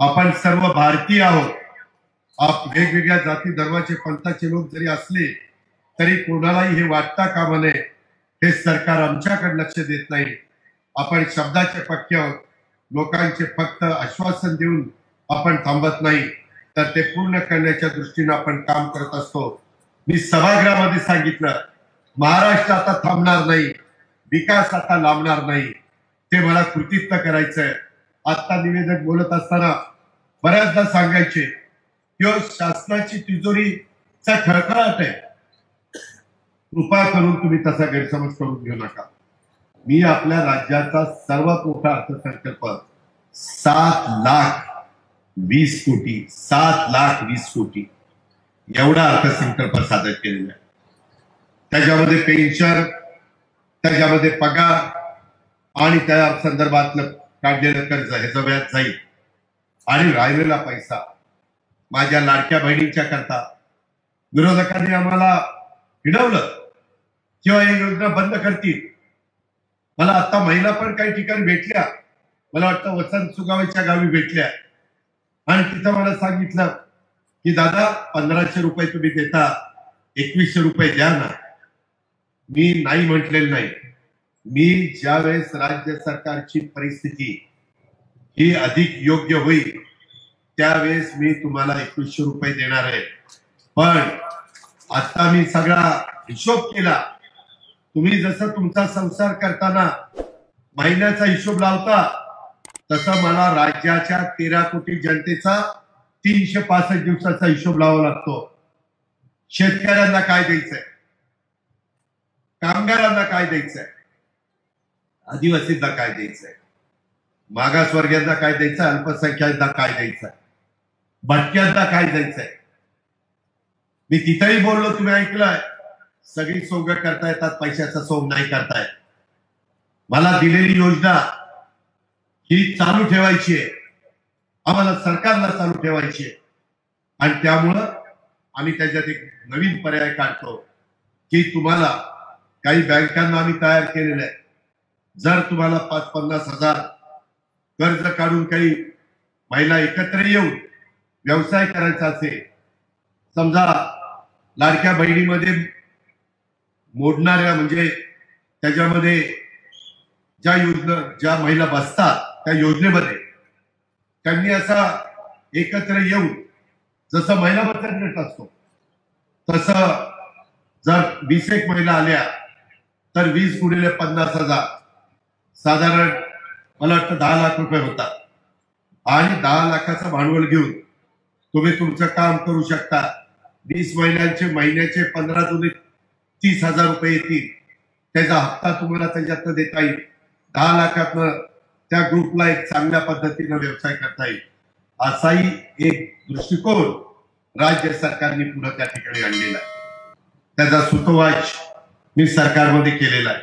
आपण सर्व भारतीय आहोत. वेगवेगळ्या जाती धर्माचे पंथाचे लोक जरी असले तरी कोणालाही हे वाटता कामा नये हे सरकार आमच्याकडे लक्ष देत नाही. आपण शब्दाचे पक्के आहोत. लोकांचे फक्त आश्वासन देऊन आपण थांबत नाही तर ते पूर्ण करण्याच्या दृष्टीने आपण काम करत असतो. मी सभागृहामध्ये सांगितलं, महाराष्ट्र आता थांबणार नाही, विकास आता लांबणार नाही, ते मला कृतीत्व करायचंय. आता निवेदक बोलत असताना बऱ्याचदा सांगायचे की शासनाची तिजोरीचा खळखळाट आहे. कृपा करून तुम्ही तसा गैरसमज करून घेऊ नका. मी आपल्या राज्याचा सर्वात मोठा अर्थसंकल्प 7,20,00,000 7,20,00,000 एवढा अर्थसंकल्प सादर केलेला आहे. त्याच्यामध्ये पेन्शन, त्याच्यामध्ये पगार आणि त्या संदर्भातलं काढलेलं कर्ज ह्याचं व्याज जाईल आणि राहिलेला पैसा माझ्या लाडक्या बहिणींच्या करता. विरोधकांनी आम्हाला हिडवलं किंवा ही योजना बंद करतील. मला आता महिला पण काही ठिकाणी भेटल्या, मला वाटतं वसंत सुगावेच्या गावी भेटल्या आणि तिथं मला सांगितलं की दादा 1,500 रुपये तुम्ही देता, 2,100 रुपये द्या ना. मी नाही म्हटलेलं नाही. मी ज्यावेळेस राज्य सरकारची परिस्थिती ही अधिक योग्य होईल त्यावेळेस मी तुम्हाला 2,100 रुपये देणार आहे. पण आता मी सगळा हिशोब केला. तुम्ही जसं तुमचा संसार करताना महिन्याचा हिशोब लावता तसं मला राज्याच्या 13 कोटी जनतेचा 365 दिवसाचा हिशोब लावावा लागतो. शेतकऱ्यांना काय द्यायचंय, कामगारांना काय द्यायचंय, आदिवासींना काय द्यायचंय, मागासवर्गीयांना काय द्यायचं, अल्पसंख्याकांना काय द्यायचंय, भटक्यांना काय द्यायचंय. मी तिथेही बोललो, तुम्ही ऐकलंय, सगळी सोंग करता येतात, पैशाचा सोंग नाही करतायत. मला दिलेली योजना ही चालू ठेवायची आहे, आम्हाला सरकारला चालू ठेवायची आहे आणि त्यामुळं आम्ही त्याच्यात एक नवीन पर्याय काढतो की तुम्हाला काही बँकांना आम्ही तयार केलेलं आहे. जर तुम्हाला 5-50 हजार कर्ज काढून काही महिला एकत्र येऊन व्यवसाय करायचा असेल, समजा लाडक्या बहिणीमध्ये मोडणाऱ्या म्हणजे त्याच्यामध्ये ज्या महिला बसतात त्या योजनेमध्ये त्यांनी असा एकत्र येऊन जसं महिला बचत गट असतो तसं जर 20 महिला आल्या तर 20 गुणिले 50,000 साधारण मला वाटतं 10 लाख रुपये होतात. आणि 10 लाखाचं भांडवल घेऊन तुम्ही तुमचं काम करू शकता. 20 महिन्यांचे महिन्याचे 15 जुने 30,000 रुपये येतील. त्याचा हप्ता तुम्हाला त्याच्यातनं देता येईल. 10 लाखातनं त्या ग्रुपला एक चांगल्या पद्धतीनं व्यवसाय करता येईल. असाही एक दृष्टिकोन राज्य सरकारने पुढे त्या ठिकाणी आणलेला आहे. त्याचा सुतोवाच मी सरकारमध्ये केलेला आहे.